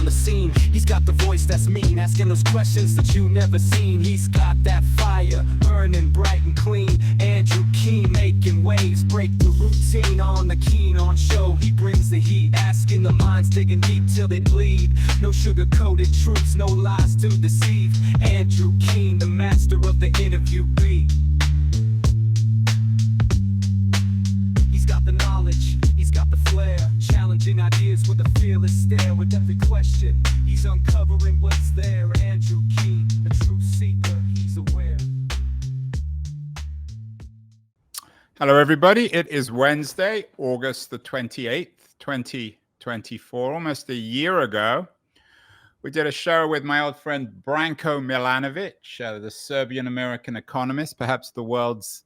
the scene. He's got the voice that's mean, asking those questions that you never seen. He's got that fire, burning bright and clean. Andrew Keen making waves, break the routine on the Keen on show. He brings the heat, asking the minds, digging deep till they bleed. No sugar-coated truths, no lies to deceive. Andrew Keen, the master of the interview beat. He's got the knowledge, he's got the flair, challenging ideas with a fearless stare. With every question, he's uncovering what's there. Andrew Keen, a truth seeker, he's aware. Hello, everybody. It is Wednesday, August the 28th, 2024. Almost a year ago, we did a show with my old friend Branko Milanovic, the Serbian-American economist, perhaps the world's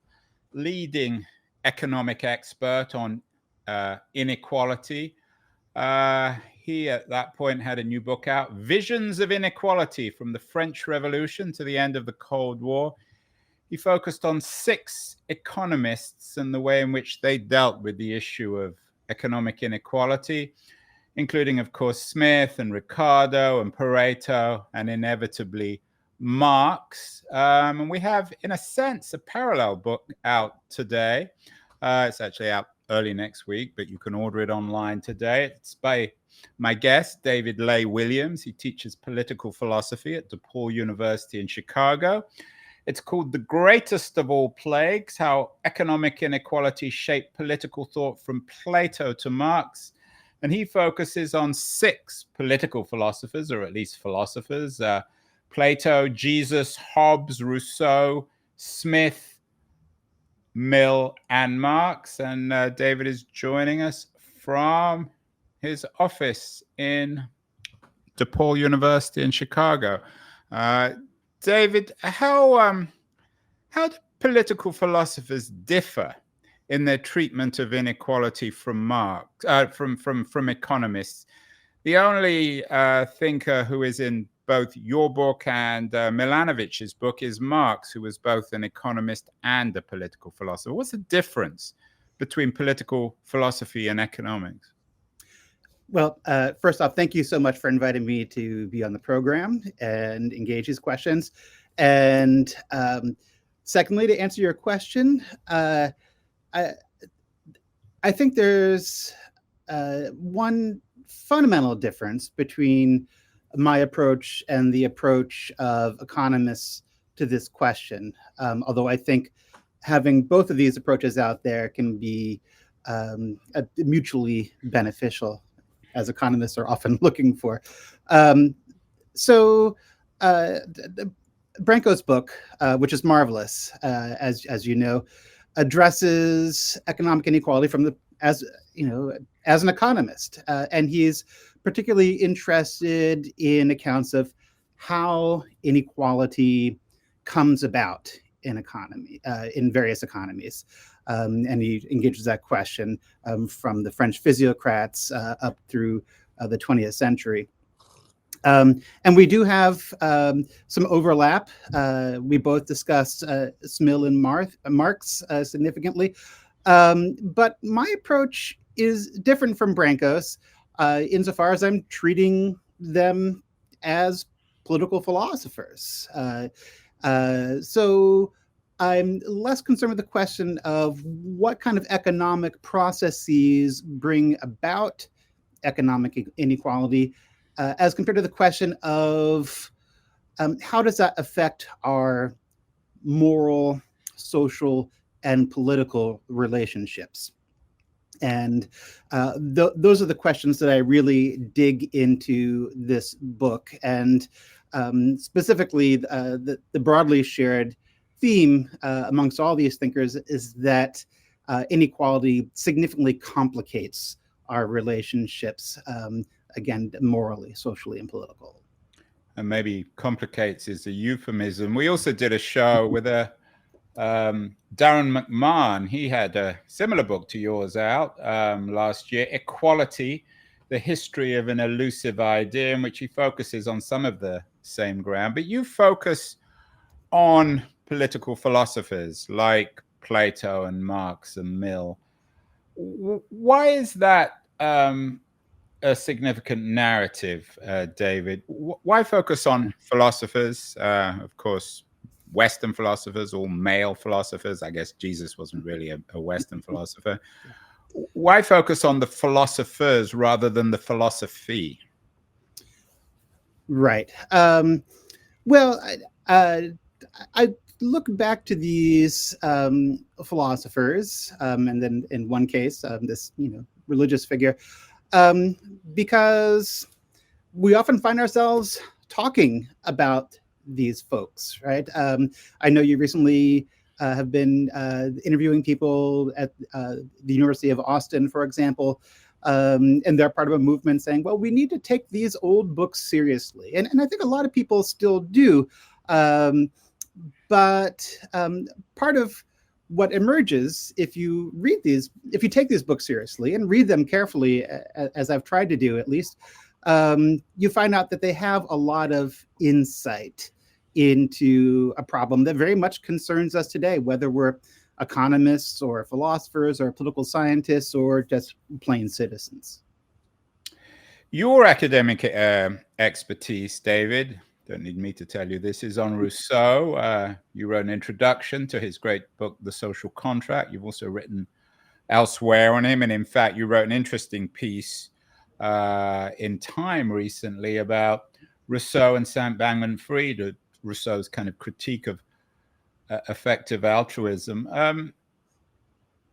leading economic expert on inequality. He, at that point, had a new book out, Visions of Inequality, from the French Revolution to the end of the Cold War. He focused on 6 economists and the way in which they dealt with the issue of economic inequality, including, of course, Smith and Ricardo and Pareto, and inevitably Marx. And we have, in a sense, a parallel book out today. It's actually out early next week, but you can order it online today. It's by my guest, David Lay Williams. He teaches political philosophy at DePaul University in Chicago. It's called The Greatest of All Plagues, How Economic Inequality Shaped Political Thought from Plato to Marx. And he focuses on 6 political philosophers, or at least philosophers, Plato, Jesus, Hobbes, Rousseau, Smith, Mill, and Marx. And David is joining us from his office in DePaul University in Chicago. David, how do political philosophers differ in their treatment of inequality from Marx, from economists? The only thinker who is in both your book and Milanovic's book is Marx, who was both an economist and a political philosopher. What's the difference between political philosophy and economics? Well, first off, thank you so much for inviting me to be on the program and engage these questions. And secondly, to answer your question, I think there's one fundamental difference between my approach and the approach of economists to this question. Although I think having both of these approaches out there can be mutually beneficial, as economists are often looking for. Branko's book, which is marvelous, as you know, addresses economic inequality as an economist, and he's particularly interested in accounts of how inequality comes about in various economies. And he engages that question from the French physiocrats up through the 20th century. And we do have some overlap. We both discussed Mill and Marx significantly. But my approach is different from Branko's insofar as I'm treating them as political philosophers. So I'm less concerned with the question of what kind of economic processes bring about economic inequality as compared to the question of how does that affect our moral, social, and political relationships. And those are the questions that I really dig into this book. And specifically, the broadly shared theme amongst all these thinkers is that inequality significantly complicates our relationships, again, morally, socially, and political. And maybe complicates is a euphemism. We also did a show with Darren McMahon. He had a similar book to yours out last year, Equality, The History of an Elusive Idea, in which he focuses on some of the same ground. But you focus on political philosophers like Plato and Marx and Mill. Why is that a significant narrative, David. Why focus on philosophers? Of course, Western philosophers, all male philosophers. I guess Jesus wasn't really a Western philosopher. Why focus on the philosophers rather than the philosophy? Right. Well, I look back to these philosophers, and then in one case, this religious figure, because we often find ourselves talking about these folks, right? I know you recently have been interviewing people at the University of Austin, for example, and they're part of a movement saying, well, we need to take these old books seriously. And I think a lot of people still do. But part of what emerges if you take these books seriously and read them carefully, as I've tried to do at least, you find out that they have a lot of insight into a problem that very much concerns us today, whether we're economists or philosophers or political scientists or just plain citizens. Your academic expertise, David, don't need me to tell you this, is on Rousseau. You wrote an introduction to his great book, The Social Contract. You've also written elsewhere on him. And in fact, you wrote an interesting piece in Time recently about Rousseau and Saint Bankman-Fried, Rousseau's kind of critique of effective altruism.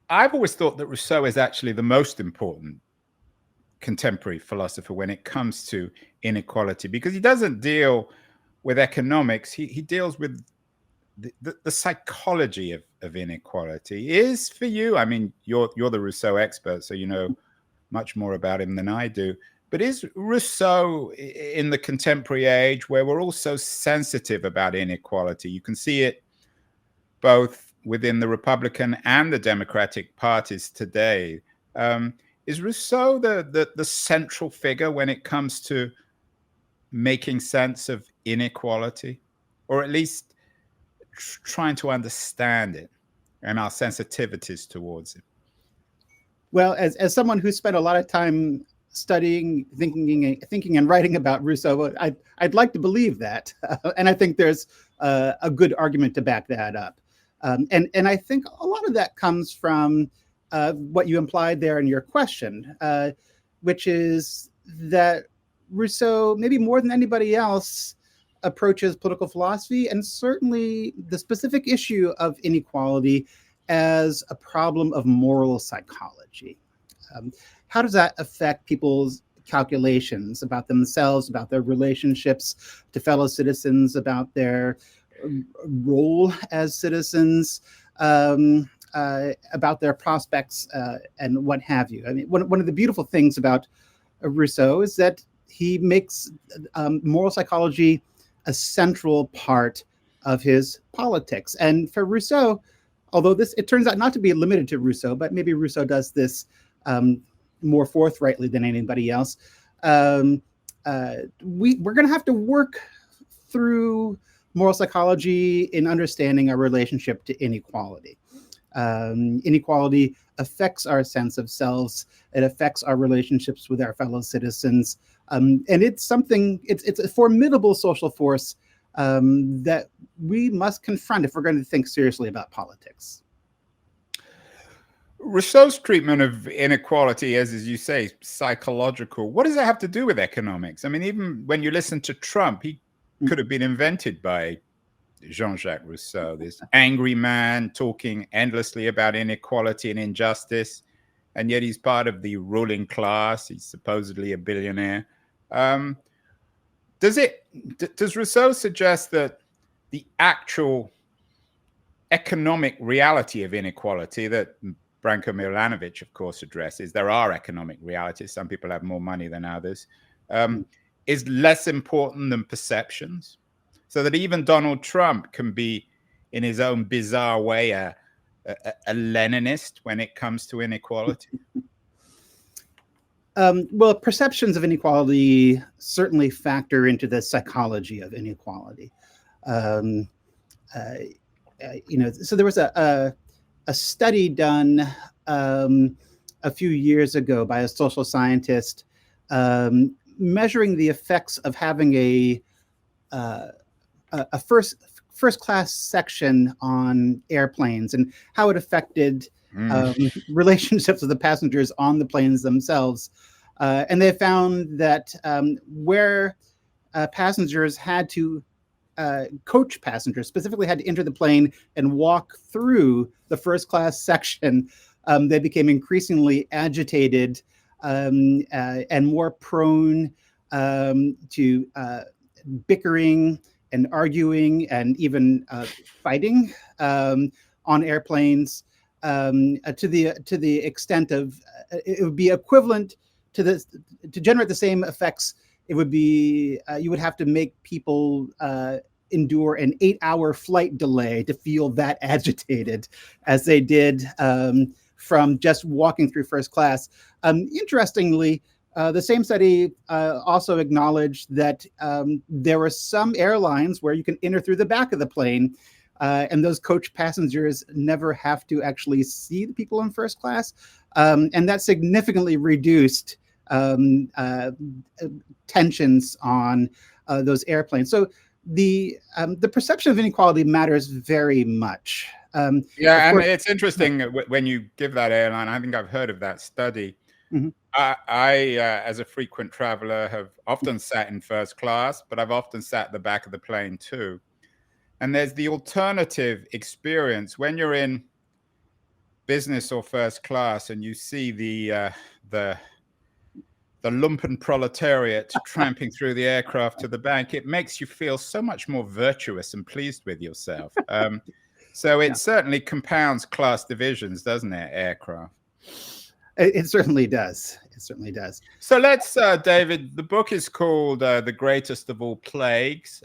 I've always thought that Rousseau is actually the most important contemporary philosopher when it comes to inequality, because he doesn't deal with economics. He deals with the psychology of inequality. Is for you, I mean, you're the Rousseau expert, so you know much more about him than I do. But is Rousseau in the contemporary age, where we're all so sensitive about inequality? You can see it both within the Republican and the Democratic parties today. Is Rousseau the central figure when it comes to making sense of inequality, or at least trying to understand it and our sensitivities towards it? Well, as someone who spent a lot of time studying, thinking, and writing about Rousseau, I'd like to believe that, and I think there's a good argument to back that up. And I think a lot of that comes from what you implied there in your question, which is that Rousseau, maybe more than anybody else, approaches political philosophy and certainly the specific issue of inequality as a problem of moral psychology. How does that affect people's calculations about themselves, about their relationships to fellow citizens, about their role as citizens, about their prospects, and what have you? I mean, one of the beautiful things about Rousseau is that he makes moral psychology a central part of his politics. And for Rousseau, although it turns out not to be limited to Rousseau, but maybe Rousseau does this more forthrightly than anybody else, we're going to have to work through moral psychology in understanding our relationship to inequality. Inequality affects our sense of selves. It affects our relationships with our fellow citizens. And it's a formidable social force that we must confront if we're going to think seriously about politics. Rousseau's treatment of inequality, as you say, psychological. What does that have to do with economics? I mean, even when you listen to Trump, he could have been invented by Jean-Jacques Rousseau, this angry man talking endlessly about inequality and injustice, and yet he's part of the ruling class. He's supposedly a billionaire. Does Rousseau suggest that the actual economic reality of inequality that Branko Milanovic, of course, addresses, there are economic realities, some people have more money than others, is less important than perceptions? So that even Donald Trump can be, in his own bizarre way, a Leninist when it comes to inequality? Well, perceptions of inequality certainly factor into the psychology of inequality. So there was a study done a few years ago by a social scientist measuring the effects of having a first class section on airplanes and how it affected relationships with the passengers on the planes themselves. And they found that where passengers had to coach passengers specifically had to enter the plane and walk through the first class section, they became increasingly agitated and more prone to bickering and arguing and even fighting on airplanes, to the extent of it would be equivalent to generate the same effects. It would be you would have to make people endure an 8-hour flight delay to feel that agitated as they did from just walking through first class. Interestingly, the same study also acknowledged that there were some airlines where you can enter through the back of the plane, and those coach passengers never have to actually see the people in first class, and that significantly reduced tensions on those airplanes. So the perception of inequality matters very much. Yeah, and it's interesting when you give that airline. I think I've heard of that study. Mm-hmm. I as a frequent traveler, have often sat in first class, but I've often sat at the back of the plane too. And there's the alternative experience when you're in business or first class and you see the lumpen proletariat tramping through the aircraft to the back. It makes you feel so much more virtuous and pleased with yourself. So it certainly compounds class divisions, doesn't it, aircraft? It certainly does. It certainly does. So let's, David, the book is called The Greatest of All Plagues.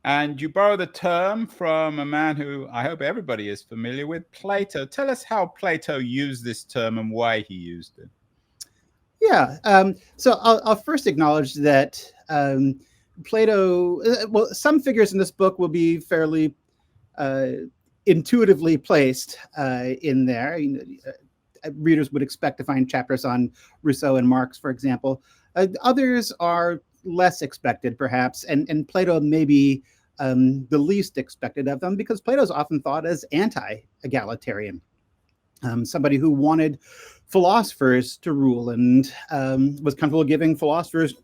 And you borrow the term from a man who I hope everybody is familiar with, Plato. Tell us how Plato used this term and why he used it. Yeah. So I'll first acknowledge that Plato, well, some figures in this book will be fairly intuitively placed in there. Readers would expect to find chapters on Rousseau and Marx, for example. Others are less expected, perhaps, and Plato may be the least expected of them because Plato is often thought as anti-egalitarian, somebody who wanted philosophers to rule and was comfortable giving philosophers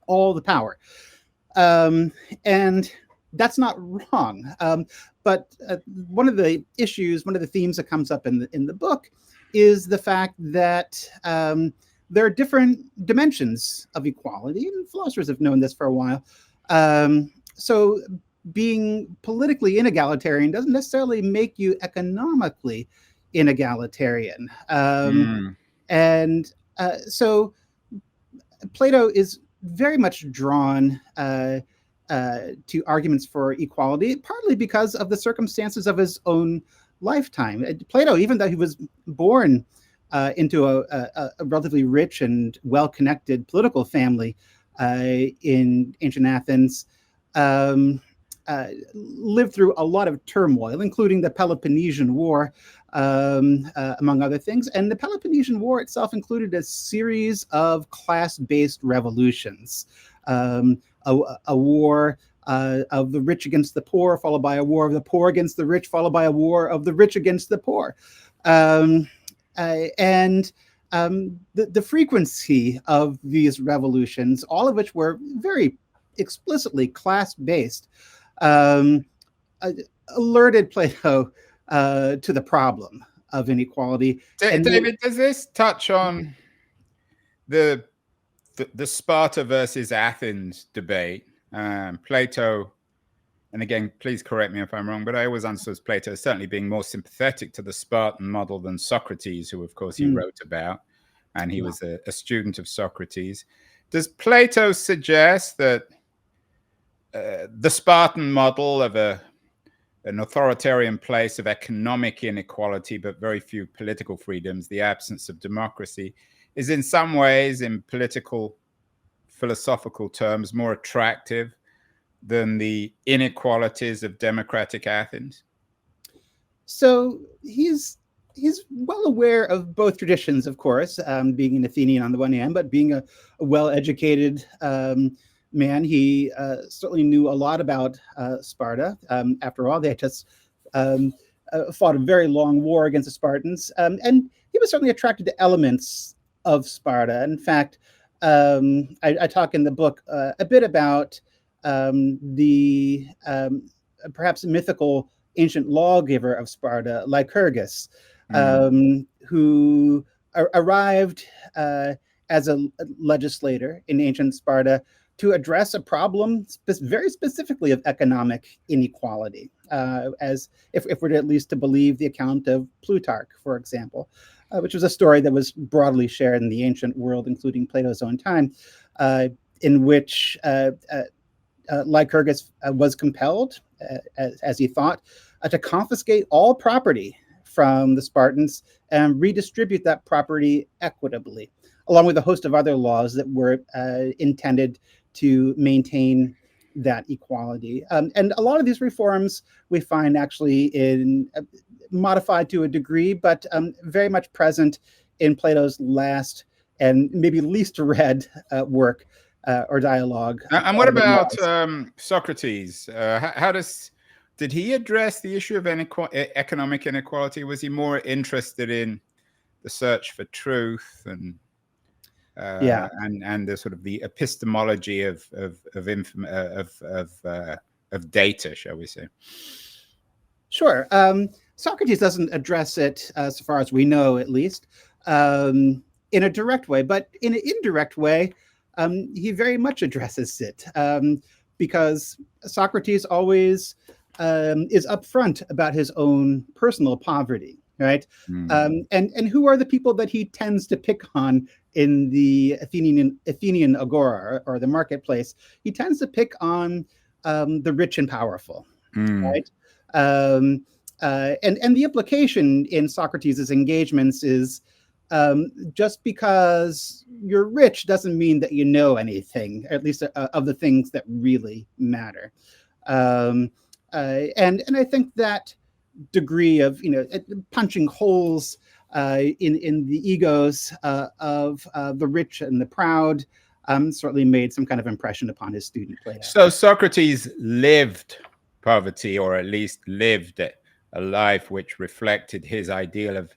all the power. And that's not wrong. But one of the issues, one of the themes that comes up in the book is the fact that there are different dimensions of equality, and philosophers have known this for a while. So being politically inegalitarian doesn't necessarily make you economically inegalitarian. And so Plato is very much drawn to arguments for equality, partly because of the circumstances of his own lifetime. Plato, even though he was born into a relatively rich and well-connected political family in ancient Athens, lived through a lot of turmoil, including the Peloponnesian War, among other things. And the Peloponnesian War itself included a series of class-based revolutions, a war of the rich against the poor, followed by a war of the poor against the rich, followed by a war of the rich against the poor. And the frequency of these revolutions, all of which were very explicitly class-based, alerted Plato to the problem of inequality. David, does this touch on the Sparta versus Athens debate? Plato, and again, please correct me if I'm wrong, but I always understood Plato as certainly being more sympathetic to the Spartan model than Socrates, who, of course, he wrote about, and he was a student of Socrates. Does Plato suggest that the Spartan model of an authoritarian place of economic inequality, but very few political freedoms, the absence of democracy, is in some ways, in political, philosophical terms, more attractive than the inequalities of democratic Athens? So he's he's well aware of both traditions, of course, being an Athenian on the one hand, but being a well-educated man. He certainly knew a lot about Sparta. After all, they had just fought a very long war against the Spartans, and he was certainly attracted to elements of Sparta. In fact, I talk in the book a bit about the perhaps mythical ancient lawgiver of Sparta, Lycurgus, who arrived as a legislator in ancient Sparta to address a problem very specifically of economic inequality, as if we're at least to believe the account of Plutarch, for example, which was a story that was broadly shared in the ancient world, including Plato's own time, in which Lycurgus was compelled, as he thought, to confiscate all property from the Spartans and redistribute that property equitably, along with a host of other laws that were intended to maintain that equality. And a lot of these reforms we find actually in modified to a degree, but very much present in Plato's last and maybe least read work or dialogue. And what about Socrates? Did he address the issue of economic inequality? Was he more interested in the search for truth and the sort of the epistemology of data, shall we say? Sure. Socrates doesn't address it, so far as we know, at least, in a direct way, but in an indirect way, he very much addresses it, because Socrates always is upfront about his own personal poverty, right? And who are the people that he tends to pick on in the Athenian agora or the marketplace? He tends to pick on the rich and powerful, right? And the implication in Socrates' engagements is just because you're rich doesn't mean that you know anything, at least of the things that really matter. And I think that degree of punching holes in the egos of the rich and the proud certainly made some kind of impression upon his student Plato. So Socrates lived poverty, or at least lived a life which reflected his ideal of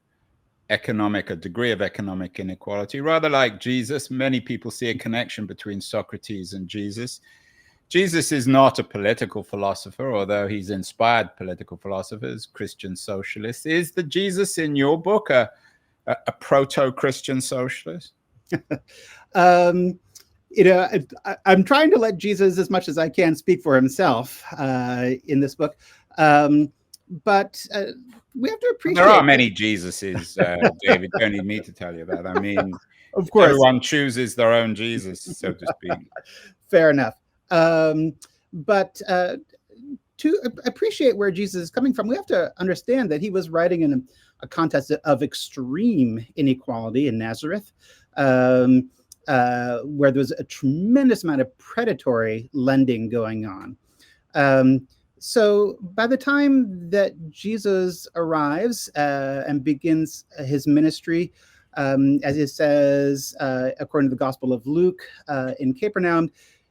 a degree of economic inequality, rather like Jesus. Many people see a connection between Socrates and Jesus. Jesus is not a political philosopher, although he's inspired political philosophers, Christian socialists. Is the Jesus in your book a proto-Christian socialist? I'm trying to let Jesus, as much as I can, speak for himself in this book. But we have to appreciate... There are many Jesuses, David. You don't need me to tell you that. I mean, of course, everyone chooses their own Jesus, so to speak. Fair enough. But to appreciate where Jesus is coming from, we have to understand that he was writing in a context of extreme inequality in Nazareth, where there was a tremendous amount of predatory lending going on. So by the time that Jesus arrives and begins his ministry, as he says, according to the Gospel of Luke in Capernaum,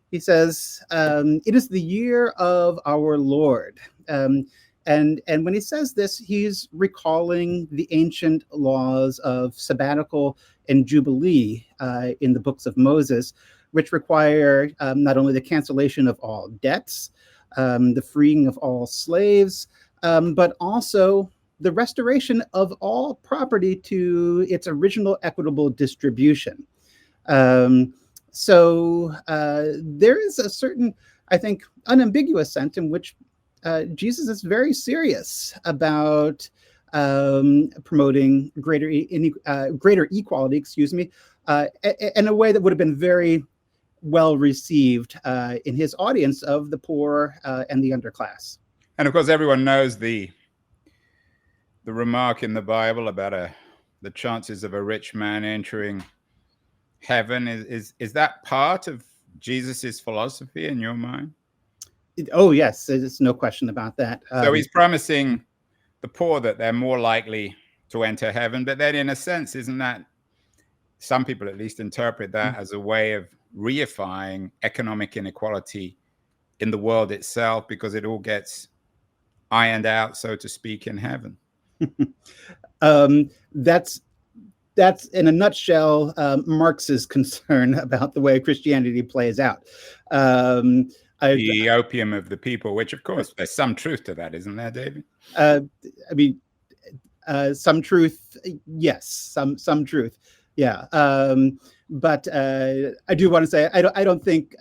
he says, it is the year of our Lord. And when he says this, he's recalling the ancient laws of sabbatical and jubilee in the books of Moses, which require not only the cancellation of all debts, the freeing of all slaves, but also the restoration of all property to its original equitable distribution. So there is a certain, I think, unambiguous sense in which Jesus is very serious about promoting greater equality, in a way that would have been very well received in his audience of the poor and the underclass. And of course, everyone knows the remark in the Bible about the chances of a rich man entering heaven. Is that part of Jesus's philosophy in your mind? Oh yes, there's no question about that. So he's promising the poor that they're more likely to enter heaven. But then in a sense, isn't that, some people at least interpret that as a way of reifying economic inequality in the world itself, because it all gets ironed out, so to speak, in heaven? That's in a nutshell Marx's concern about the way Christianity plays out. The opium of the people, which of course there's some truth to that, isn't there, David? I mean, some truth, yes, some truth, yeah. But I do want to say I don't think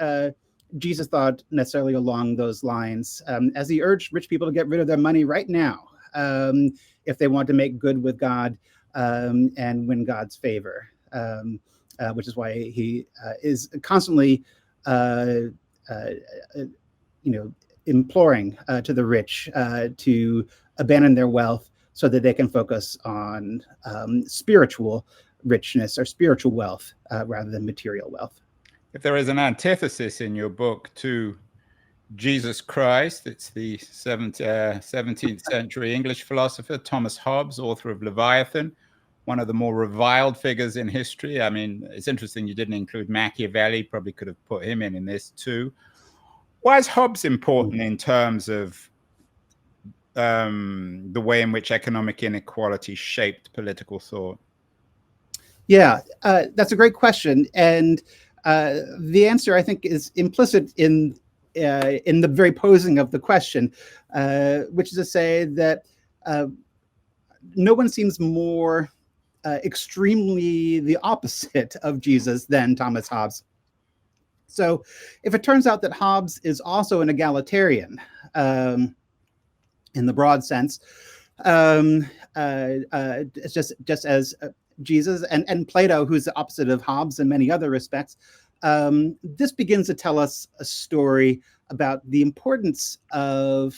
Jesus thought necessarily along those lines, as he urged rich people to get rid of their money right now if they want to make good with God and win God's favor, which is why he is constantly imploring to the rich to abandon their wealth so that they can focus on spiritual richness or spiritual wealth rather than material wealth. If there is an antithesis in your book to Jesus Christ, it's the 17th century English philosopher Thomas Hobbes, author of Leviathan, one of the more reviled figures in history. I mean, it's interesting you didn't include Machiavelli, probably could have put him in this too. Why is Hobbes important in terms of the way in which economic inequality shaped political thought? Yeah, that's a great question. And the answer, I think, is implicit in the very posing of the question, which is to say that no one seems more extremely the opposite of Jesus than Thomas Hobbes. So if it turns out that Hobbes is also an egalitarian in the broad sense, it's just as Jesus and Plato, who's the opposite of Hobbes in many other respects, this begins to tell us a story about the importance of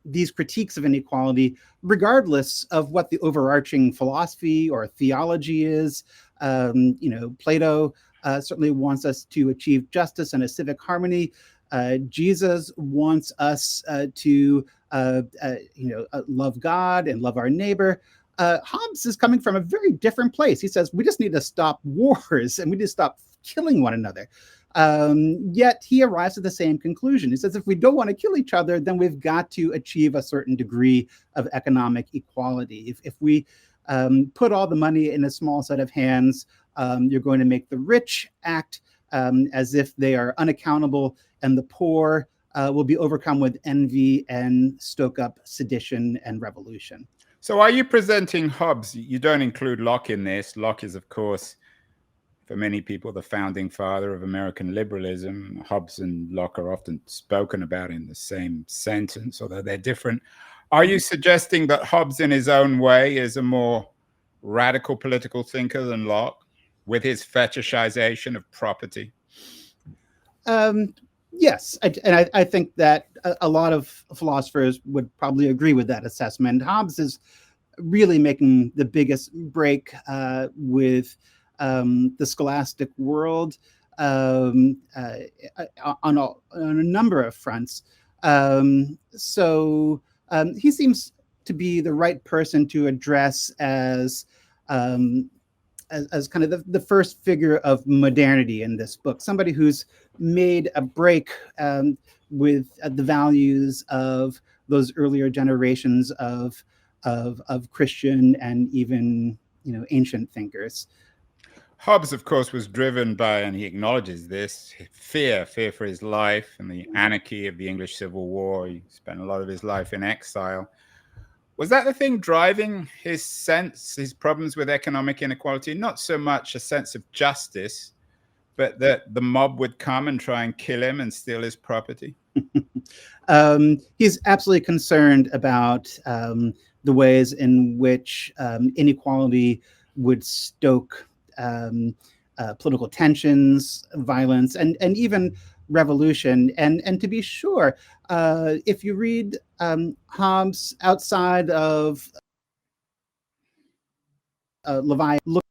these critiques of inequality, regardless of what the overarching philosophy or theology is. Plato certainly wants us to achieve justice and a civic harmony. Jesus wants us to love God and love our neighbor. Hobbes is coming from a very different place. He says we just need to stop wars and we need to stop killing one another. Yet he arrives at the same conclusion. He says if we don't want to kill each other, then we've got to achieve a certain degree of economic equality. If we put all the money in a small set of hands, you're going to make the rich act as if they are unaccountable, and the poor will be overcome with envy and stoke up sedition and revolution. So are you presenting Hobbes? You don't include Locke in this. Locke is, of course, for many people, the founding father of American liberalism. Hobbes and Locke are often spoken about in the same sentence, although they're different. Are you suggesting that Hobbes, in his own way, is a more radical political thinker than Locke, with his fetishization of property? Yes, I think that a lot of philosophers would probably agree with that assessment. Hobbes is really making the biggest break with the scholastic world on a number of fronts. So he seems to be the right person to address as kind of the first figure of modernity in this book, somebody who's made a break with the values of those earlier generations of Christian and even ancient thinkers. Hobbes, of course, was driven by, and he acknowledges this, fear for his life and the anarchy of the English Civil War. He spent a lot of his life in exile. Was that the thing driving his problems with economic inequality? Not so much a sense of justice, but that the mob would come and try and kill him and steal his property? He's absolutely concerned about the ways in which inequality would stoke political tensions, violence, and even revolution. And to be sure, if you read Hobbes outside of Leviathan, look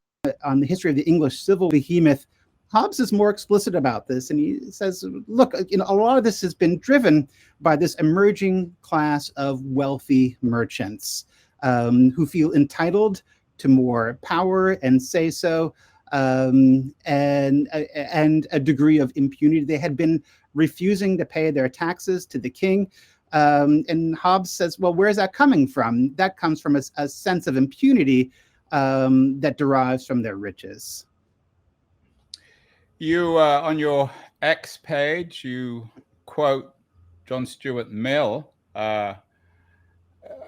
on the history of the English civil behemoth, Hobbes is more explicit about this, and he says, look, a lot of this has been driven by this emerging class of wealthy merchants. who feel entitled to more power and say so, and a degree of impunity. They had been refusing to pay their taxes to the king. And Hobbes says, well, where's that coming from? That comes from a sense of impunity that derives from their riches. You, on your X page, you quote John Stuart Mill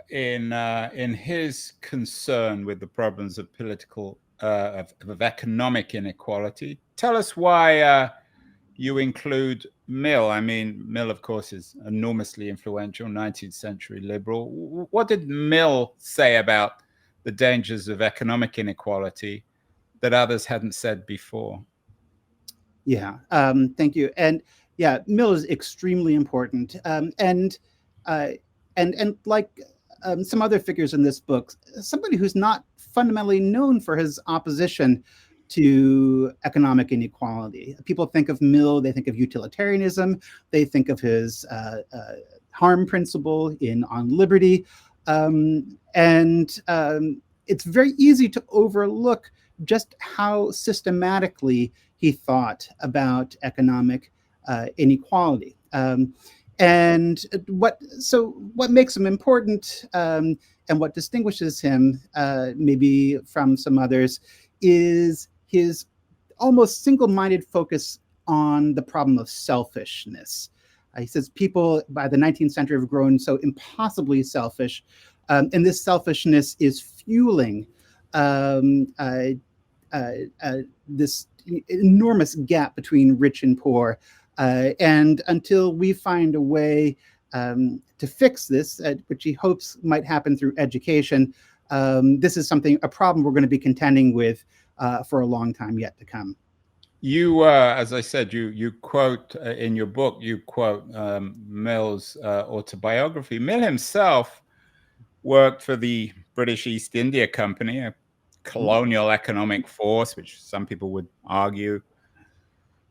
in his concern with the problems of political, of economic inequality. Tell us why you include Mill. I mean, Mill, of course, is enormously influential, 19th century liberal. What did Mill say about the dangers of economic inequality that others hadn't said before? Yeah, thank you. And yeah, Mill is extremely important. And like some other figures in this book, somebody who's not fundamentally known for his opposition to economic inequality. People think of Mill, they think of utilitarianism, they think of his harm principle On Liberty. It's very easy to overlook just how systematically he thought about economic inequality. And what makes him important and what distinguishes him maybe from some others is his almost single-minded focus on the problem of selfishness. He says people by the 19th century have grown so impossibly selfish, and this selfishness is fueling this enormous gap between rich and poor. And until we find a way to fix this, which he hopes might happen through education, this is a problem we're going to be contending with for a long time yet to come. You, as I said, you quote in your book, you quote Mill's autobiography. Mill himself worked for the British East India Company, a colonial economic force, which some people would argue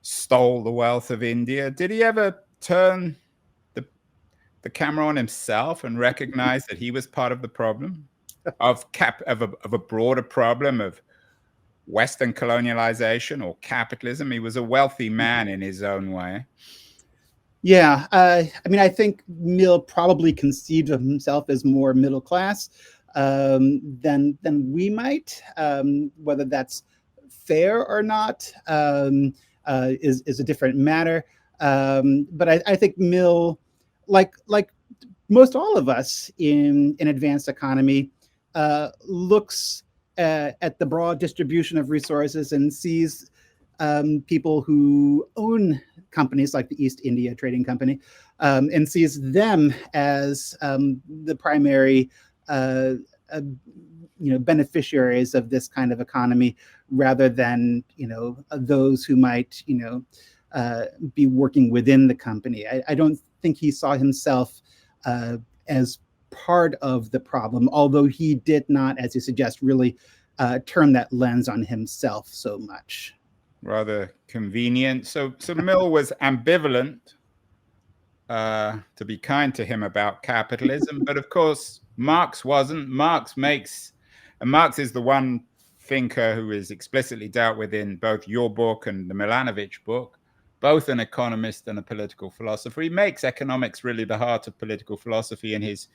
stole the wealth of India. Did he ever turn the camera on himself and recognize that he was part of the problem of a broader problem of Western colonialization or capitalism? He was a wealthy man in his own way. Yeah, I mean, I think Mill probably conceived of himself as more middle class than we might. Whether that's fair or not is a different matter. But I think Mill, like most all of us in an advanced economy, looks at the broad distribution of resources and sees people who own companies like the East India Trading Company, and sees them as the primary beneficiaries of this kind of economy, rather than those who might be working within the company. I don't think he saw himself as part of the problem, although he did not, as you suggest, really turn that lens on himself so much. Rather convenient. So Mill was ambivalent, to be kind to him, about capitalism. But of course, Marx wasn't. Marx is the one thinker who is explicitly dealt with in both your book and the Milanovic book, both an economist and a political philosopher. He makes economics really the heart of political philosophy in his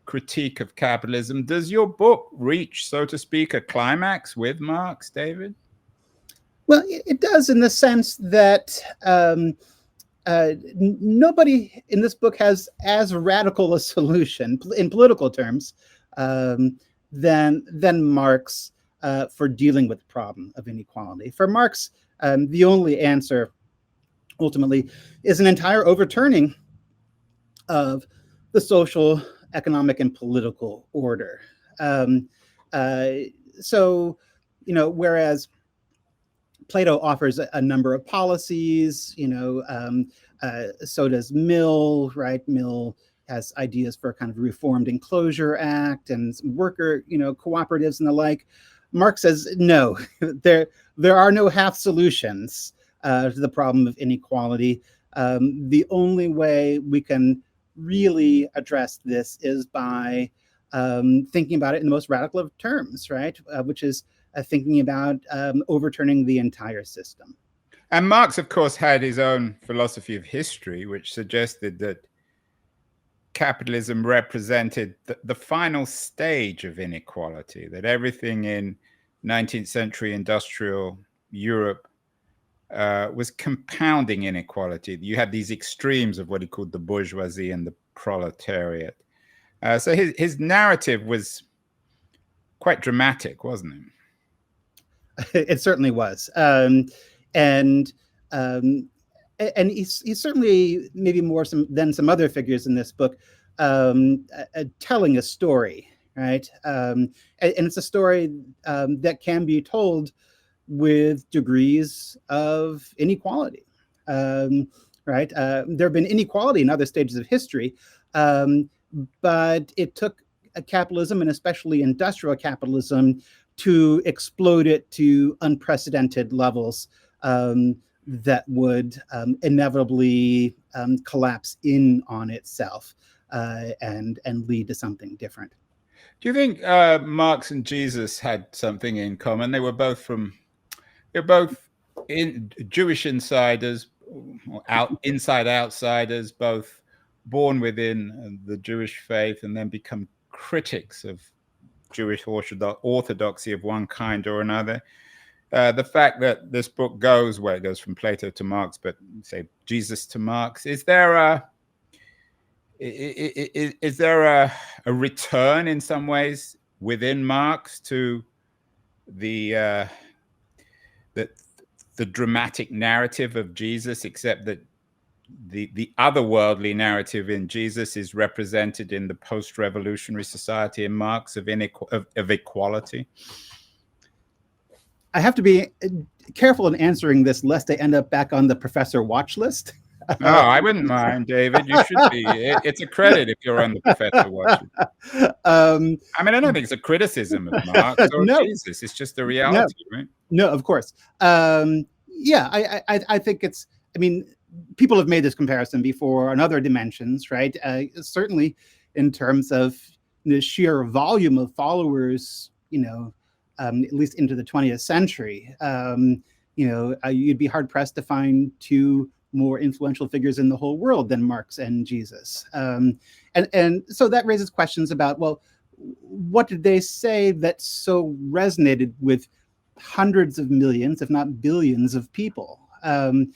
critique of capitalism. Does your book reach, so to speak, a climax with Marx, David? Well, it does, in the sense that nobody in this book has as radical a solution in political terms than Marx for dealing with the problem of inequality. For Marx, the only answer ultimately is an entire overturning of the social, economic, and political order. Whereas Plato offers a number of policies, so does Mill, right? Mill has ideas for a kind of reformed Enclosure Act and worker, cooperatives and the like. Marx says, no, there are no half solutions to the problem of inequality. The only way we can really address this is by thinking about it in the most radical of terms, right? Which is thinking about overturning the entire system. And Marx, of course, had his own philosophy of history, which suggested that capitalism represented the final stage of inequality, that everything in 19th century industrial Europe was compounding inequality. You had these extremes of what he called the bourgeoisie and the proletariat. So his narrative was quite dramatic, wasn't it? It certainly was. And he's certainly maybe more than some other figures in this book telling a story, right? And it's a story that can be told with degrees of inequality, right? There have been inequality in other stages of history, but it took capitalism, and especially industrial capitalism, to explode it to unprecedented levels that would inevitably collapse in on itself and lead to something different. Do you think Marx and Jesus had something in common? They're both Jewish insiders, inside outsiders, both born within the Jewish faith and then become critics of Jewish orthodoxy of one kind or another. The fact that this book goes where it goes from Plato to Marx, but say Jesus to Marx, is there a return in some ways within Marx to the dramatic narrative of Jesus, except that the otherworldly narrative in Jesus is represented in the post-revolutionary society in Marx of equality? I have to be careful in answering this, lest I end up back on the professor watch list. No, I wouldn't mind, David. You should be. It's a credit if you're on the professor watch list. I mean, I don't think it's a criticism of Marx or Jesus. It's just the reality, right? No, of course. Yeah, I think it's, I mean, people have made this comparison before on other dimensions, right? Certainly in terms of the sheer volume of followers, at least into the 20th century, you'd be hard pressed to find two more influential figures in the whole world than Marx and Jesus. And so that raises questions about, well, what did they say that so resonated with hundreds of millions, if not billions of people? And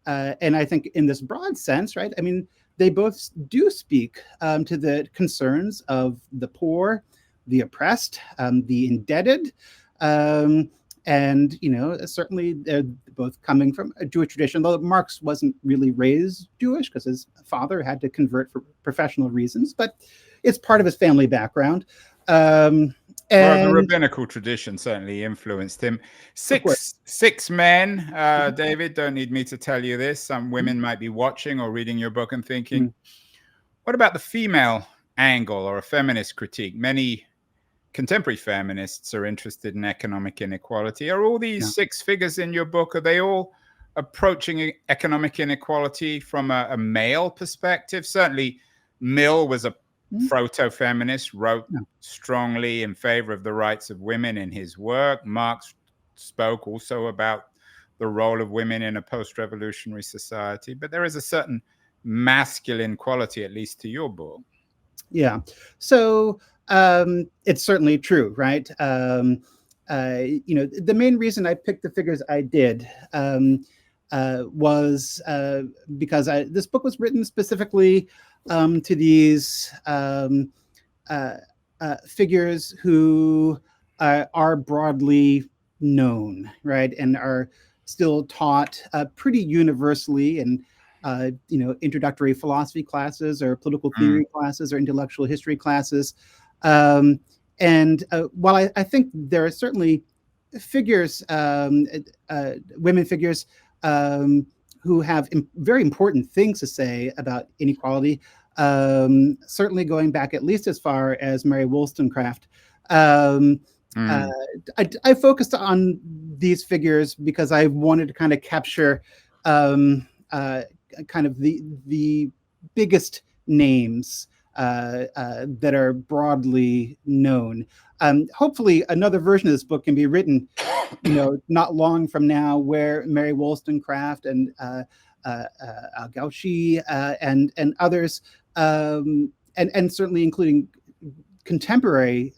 I think in this broad sense, right, I mean, they both do speak to the concerns of the poor, the oppressed, the indebted, and certainly they're both coming from a Jewish tradition, though Marx wasn't really raised Jewish because his father had to convert for professional reasons, but it's part of his family background. Well, the rabbinical tradition certainly influenced him. Six men, David, don't need me to tell you this. Some women might be watching or reading your book and thinking, what about the female angle or a feminist critique? Many contemporary feminists are interested in economic inequality. Are all these six figures in your book, are they all approaching economic inequality from a male perspective? Certainly, Mill was a proto-feminist, wrote strongly in favor of the rights of women in his work. Marx spoke also about the role of women in a post-revolutionary society. But there is a certain masculine quality, at least to your book. Yeah. So it's certainly true, right? The main reason I picked the figures I did was because this book was written specifically to these figures who are broadly known, right, and are still taught pretty universally in introductory philosophy classes or political theory classes or intellectual history classes. And while I think there are certainly figures, women figures, who have very important things to say about inequality, certainly going back at least as far as Mary Wollstonecraft. I focused on these figures because I wanted to kind of capture kind of the biggest names that are broadly known. Hopefully, another version of this book can be written, not long from now, where Mary Wollstonecraft and Gauchy and others, and certainly including contemporary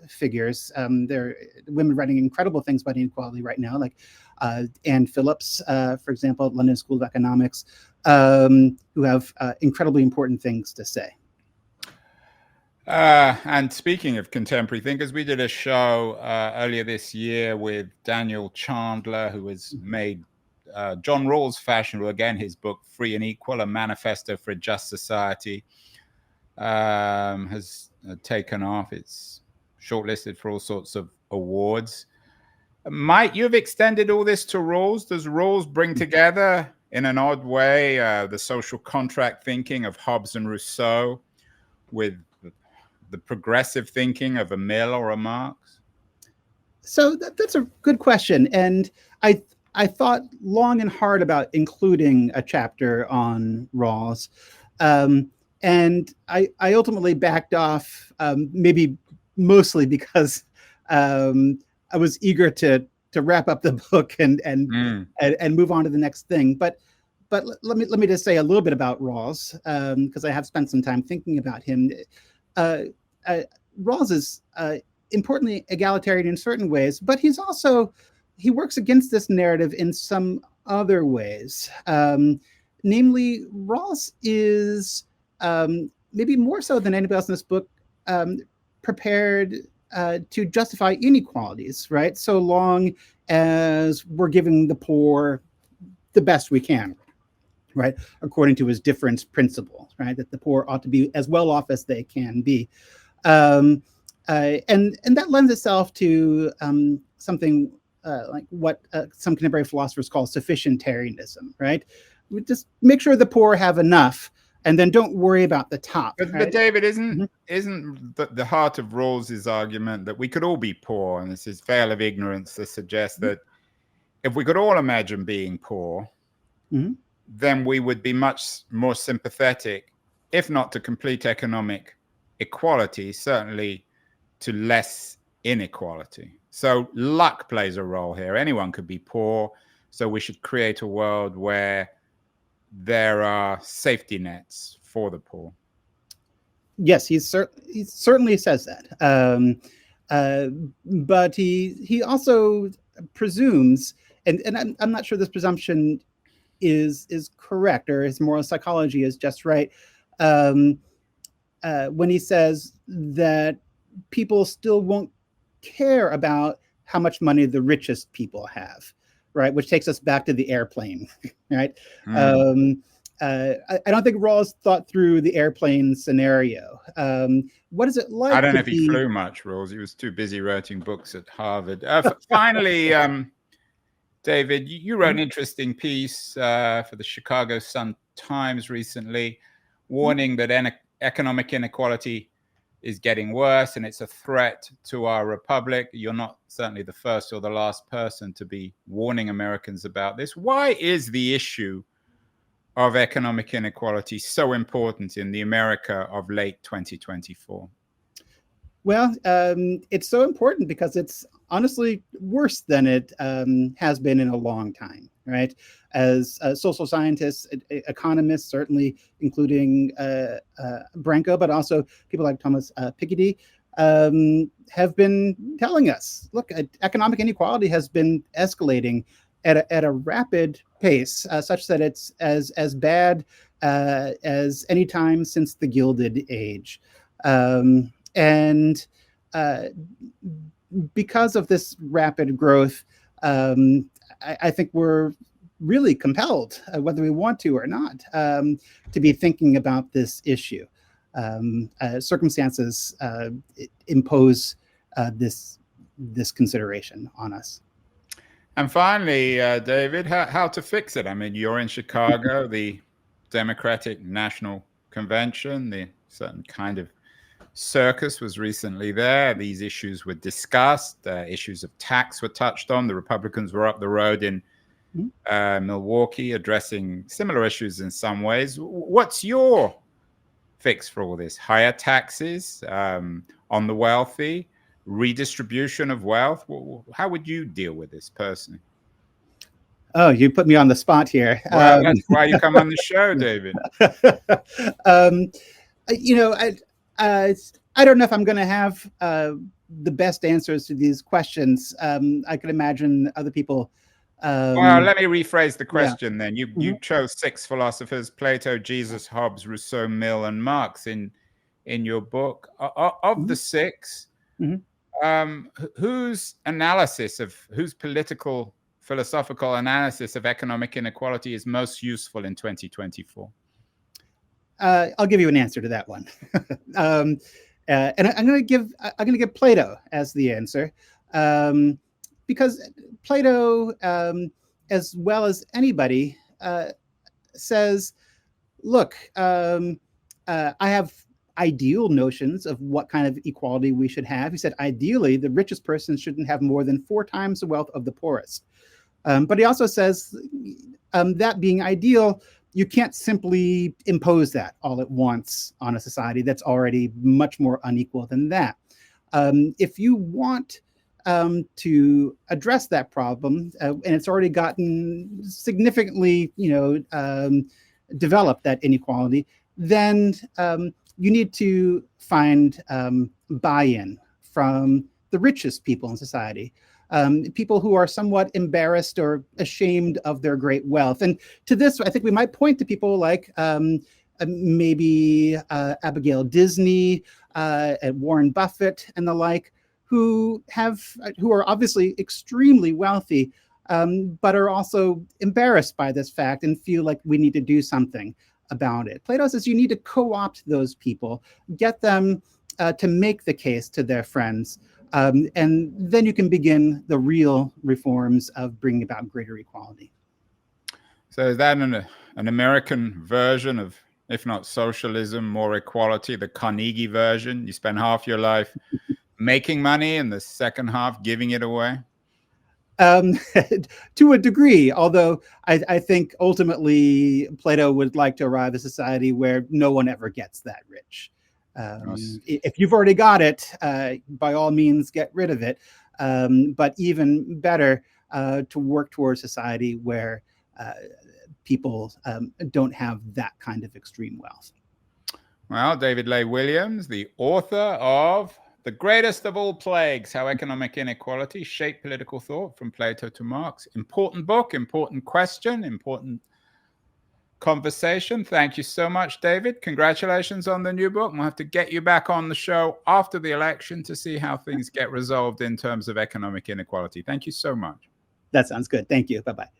figures. There are women writing incredible things about inequality right now, like Anne Phillips, for example, at London School of Economics, who have incredibly important things to say. And speaking of contemporary thinkers, we did a show earlier this year with Daniel Chandler, who has made John Rawls fashionable again. His book, Free and Equal, A Manifesto for a Just Society, has taken off. It's shortlisted for all sorts of awards. Might you have extended all this to Rawls? Does Rawls bring together, in an odd way, the social contract thinking of Hobbes and Rousseau with the progressive thinking of a Mill or a Marx? So that's a good question. And I thought long and hard about including a chapter on Rawls. And I ultimately backed off, maybe mostly because I was eager to wrap up the book and move on to the next thing. But let me just say a little bit about Rawls, because I have spent some time thinking about him. Rawls is importantly egalitarian in certain ways, but he works against this narrative in some other ways. Namely, Rawls is maybe more so than anybody else in this book prepared to justify inequalities, right? So long as we're giving the poor the best we can, right? According to his difference principle, right? That the poor ought to be as well off as they can be. And that lends itself to something like what some contemporary philosophers call sufficientarianism, right? We just make sure the poor have enough, and then don't worry about the top. But David, isn't the heart of Rawls's argument that we could all be poor, and this is veil of ignorance that suggests that if we could all imagine being poor, then we would be much more sympathetic, if not to complete economic equality, certainly to less inequality. So luck plays a role here. Anyone could be poor, so we should create a world where there are safety nets for the poor. Yes, he certainly says that. But he also presumes, and I'm not sure this presumption is correct, or his moral psychology is just right, when he says that people still won't care about how much money the richest people have, right? Which takes us back to the airplane, right? I don't think Rawls thought through the airplane scenario. What is it like? I don't know if he flew much, Rawls. He was too busy writing books at Harvard. Finally, David, you wrote an interesting piece for the Chicago Sun-Times recently, warning that economic inequality is getting worse and it's a threat to our republic. You're not certainly the first or the last person to be warning Americans about this. Why is the issue of economic inequality so important in the America of late 2024? Well, it's so important because it's honestly worse than it has been in a long time, right? As social scientists, economists, certainly including Branko, but also people like Thomas Piketty, have been telling us, look, economic inequality has been escalating at a rapid pace, such that it's as bad as any time since the Gilded Age. And because of this rapid growth, I think we're really compelled, whether we want to or not, to be thinking about this issue. Circumstances impose this consideration on us. And finally, David, how to fix it? I mean, you're in Chicago, the Democratic National Convention, the certain kind of circus was recently there. These issues were discussed. Issues of tax were touched on. The Republicans were up the road in Milwaukee addressing similar issues in some ways. What's your fix for all this? Higher taxes on the wealthy, redistribution of wealth? How would you deal with this personally? Oh, you put me on the spot here. Well, that's why you come on the show, David. You know, I don't know if I'm going to have the best answers to these questions. I could imagine other people. Well, let me rephrase the question then. You Mhm. chose 6 philosophers: Plato, Jesus, Hobbes, Rousseau, Mill, and Marx in your book. Of the 6, whose political philosophical analysis of economic inequality is most useful in 2024? I'll give you an answer to that one, and I'm going to give Plato as the answer, because Plato, as well as anybody, says, "Look, I have ideal notions of what kind of equality we should have." He said, "Ideally, the richest person shouldn't have more than 4 times the wealth of the poorest." But he also says that being ideal, you can't simply impose that all at once on a society that's already much more unequal than that. If you want to address that problem, and it's already gotten significantly, developed, that inequality, then you need to find buy-in from the richest people in society. People who are somewhat embarrassed or ashamed of their great wealth. And to this, I think we might point to people like maybe Abigail Disney, Warren Buffett, and the like, who are obviously extremely wealthy, but are also embarrassed by this fact and feel like we need to do something about it. Plato says you need to co-opt those people, get them to make the case to their friends. And then you can begin the real reforms of bringing about greater equality. So is that an American version of, if not socialism, more equality, the Carnegie version? You spend half your life making money and the second half giving it away? To a degree, although I think ultimately Plato would like to arrive at a society where no one ever gets that rich. If you've already got it, by all means, get rid of it. But even better, to work towards a society where people don't have that kind of extreme wealth. Well, David Leigh Williams, the author of The Greatest of All Plagues, How Economic Inequality Shaped Political Thought from Plato to Marx. Important book, important question, important conversation. Thank you so much, David. Congratulations on the new book. We'll have to get you back on the show after the election to see how things get resolved in terms of economic inequality. Thank you so much. That sounds good. Thank you. Bye-bye.